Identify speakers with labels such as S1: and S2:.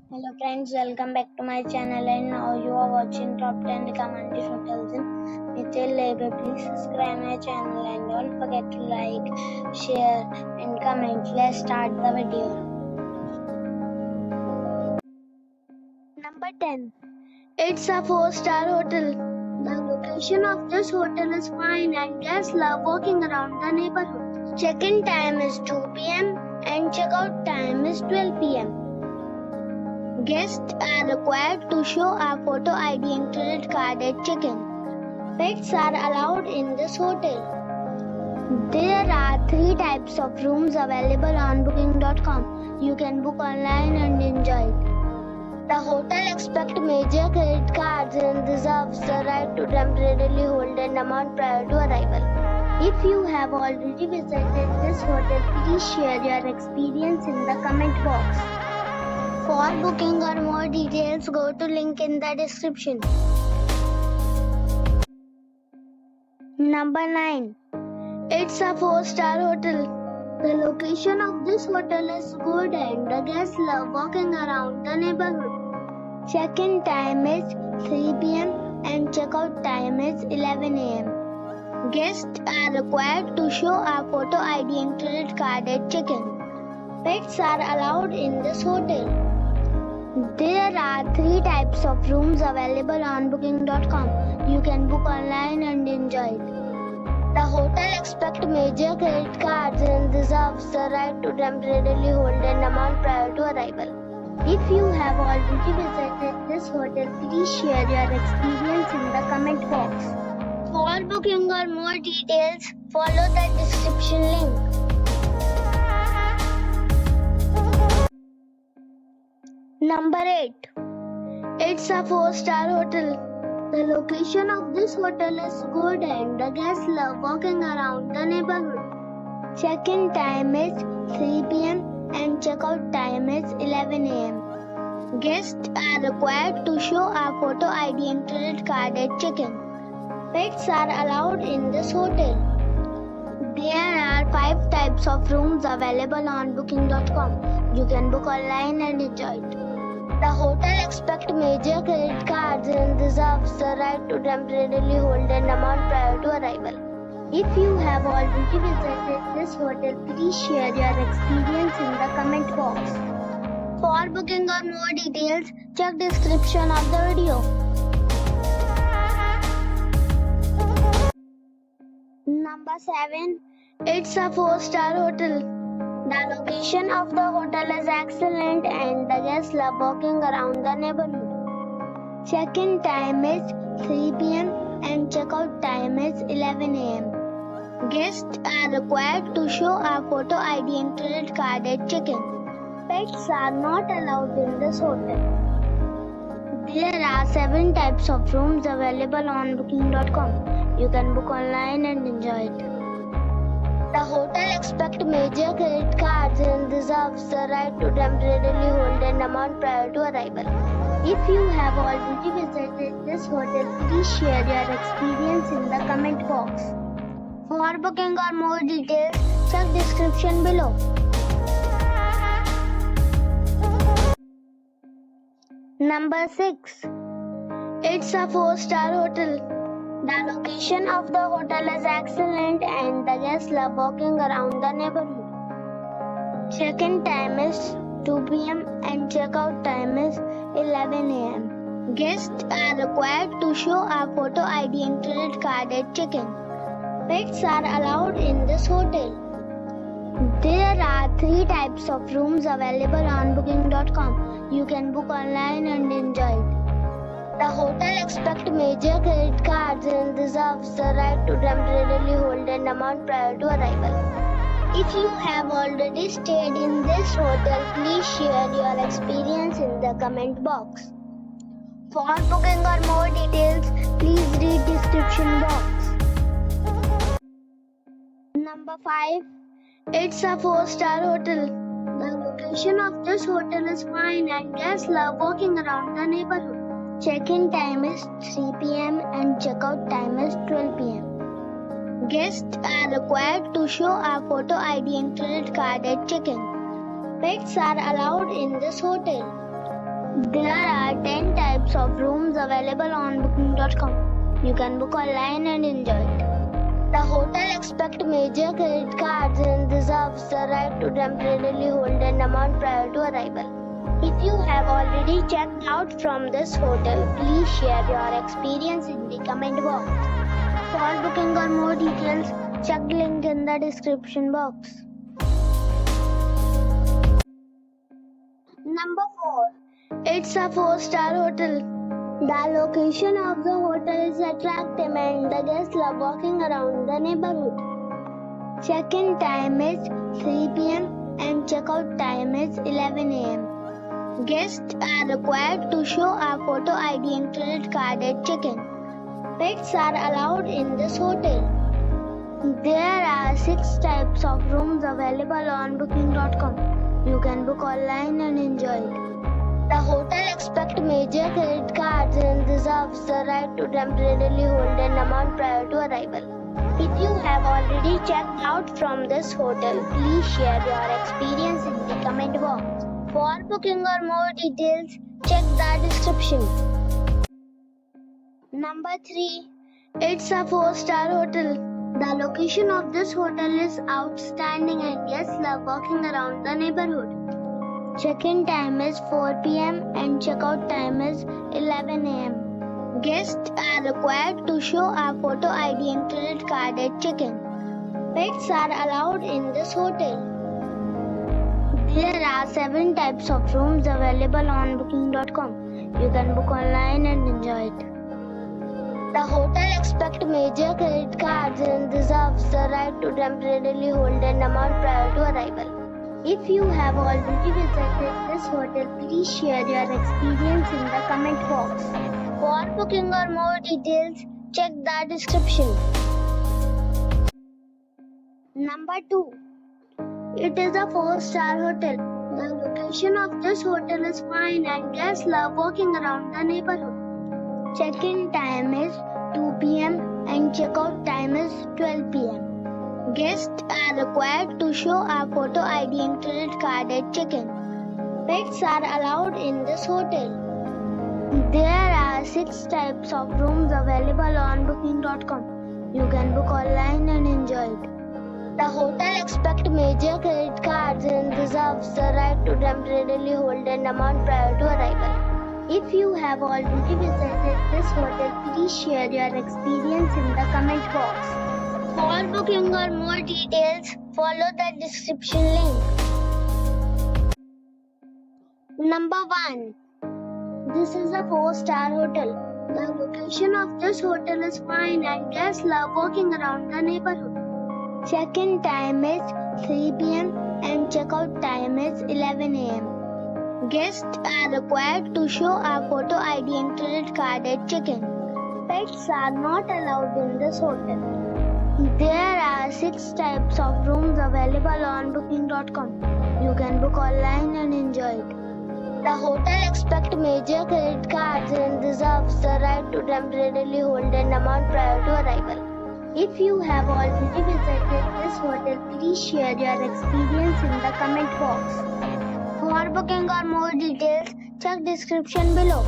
S1: Hello friends, welcome back to my channel and now you are watching top 10 recommended hotels in Mithil Labor. Please subscribe my channel and don't forget to like, share and comment. Let's start the video. Number 10. It's a 4-star hotel. The location of this hotel is fine and guests love walking around the neighborhood. Check-in time is 2 p.m. and check-out time is 12 p.m. Guests are required to show a photo ID and credit card at check-in. Pets are allowed in this hotel. There are 3 types of rooms available on booking.com. You can book online and enjoy it. The hotel accepts major credit cards and reserves the right to temporarily hold an amount prior to arrival. If you have already visited this hotel, please share your experience in the comment box. For booking or more details, go to link in the description. Number 9. It's a 4-star hotel. The location of this hotel is good and the guests love walking around the neighborhood. Check-in time is 3 p.m. and check-out time is 11 a.m. Guests are required to show a photo ID and credit card at check-in. Pets are allowed in this hotel. There are 3 types of rooms available on booking.com. You can book online and enjoy it. The hotel accepts major credit cards and reserves the right to temporarily hold an amount prior to arrival. If you have already visited this hotel, please share your experience in the comment box. For booking or more details, follow the description link. Number 8. It's a 4-star hotel. The location of this hotel is good and the guests love walking around the neighborhood. Check-in time is 3 p.m. and check-out time is 11 a.m. Guests are required to show a photo ID and credit card at check-in. Pets are allowed in this hotel. There are 5 types of rooms available on booking.com. You can book online and enjoy it. The hotel accepts major credit cards and reserves the right to temporarily hold an amount prior to arrival. If you have already visited this hotel, please share your experience in the comment box. For booking or more details, check description of the video. Number 7. It's a 4-star hotel. The location of the hotel is excellent and the guests love walking around the neighborhood. Check-in time is 3 p.m. and check-out time is 11 a.m. Guests are required to show a photo ID and credit card at check-in. Pets are not allowed in this hotel. There are 7 types of rooms available on booking.com. You can book online and enjoy it. The hotel accepts major credit cards and reserves the right to temporarily hold an amount prior to arrival. If you have already visited this hotel, please share your experience in the comment box. For booking or more details, check description below. Number 6. It's a 4-star hotel. The location of the hotel is excellent and the guests love walking around the neighborhood. Check-in time is 2 p.m. and check-out time is 11 a.m. Guests are required to show a photo ID and credit card at check-in. Pets are allowed in this hotel. There are 3 types of rooms available on booking.com. You can book online and enjoy it. The hotel accepts major credit cards and reserves the right to temporarily hold an amount prior to arrival. If you have already stayed in this hotel, please share your experience in the comment box. For booking or more details, please read description box. Number 5. It's a 4-star hotel. The location of this hotel is fine and guests love walking around the neighborhood. Check-in time is 3 p.m. and check-out time is 12 p.m. Guests are required to show a photo ID and credit card at check-in. Pets are allowed in this hotel. There are 10 types of rooms available on booking.com. You can book online and enjoy it. The hotel expects major credit cards and reserves the right to temporarily hold an amount prior to arrival. If you have already checked out from this hotel, please share your experience in the comment box. For booking or more details, check link in the description box. Number 4. It's a 4-star hotel. The location of the hotel is attractive and the guests love walking around the neighborhood. Check-in time is 3 p.m. and check-out time is 11 a.m. Guests are required to show a photo ID and credit card at check-in. Pets are allowed in this hotel. There are 6 types of rooms available on booking.com. You can book online and enjoy it. The hotel expects major credit cards and reserves the right to temporarily hold an amount prior to arrival. If you have already checked out from this hotel, please share your experience in the comment box. For booking or more details, check the description. Number 3. It's a 4-star hotel. The location of this hotel is outstanding and guests love walking around the neighborhood. Check-in time is 4 p.m. and check-out time is 11 a.m. Guests are required to show a photo ID and credit card at check-in. Pets are allowed in this hotel. There are 7 types of rooms available on booking.com. You can book online and enjoy it. The hotel expects major credit cards and reserves the right to temporarily hold an amount prior to arrival. If you have already visited this hotel, please share your experience in the comment box. For booking or more details, check the description. Number 2. It is a 4-star hotel. The location of this hotel is fine and guests love walking around the neighborhood. Check-in time is 2 p.m. and check-out time is 12 p.m. Guests are required to show a photo ID and credit card at check-in. Pets are allowed in this hotel. There are 6 types of rooms available on booking.com. You can book online and enjoy it. The hotel expects major credit cards and reserves the right to temporarily hold an amount prior to arrival. If you have already visited this hotel, please share your experience in the comment box. For booking or more details, follow the description link. Number 1. This is a 4-star hotel. The location of this hotel is fine and guests love walking around the neighborhood. Check-in time is 3 p.m. and check-out time is 11 a.m. Guests are required to show a photo ID and credit card at check-in. Pets are not allowed in this hotel. There are 6 types of rooms available on booking.com. You can book online and enjoy it. The hotel expects major credit cards and reserves the right to temporarily hold an amount prior to arrival. If you have already visited this hotel, please share your experience in the comment box. For booking or more details, check description below.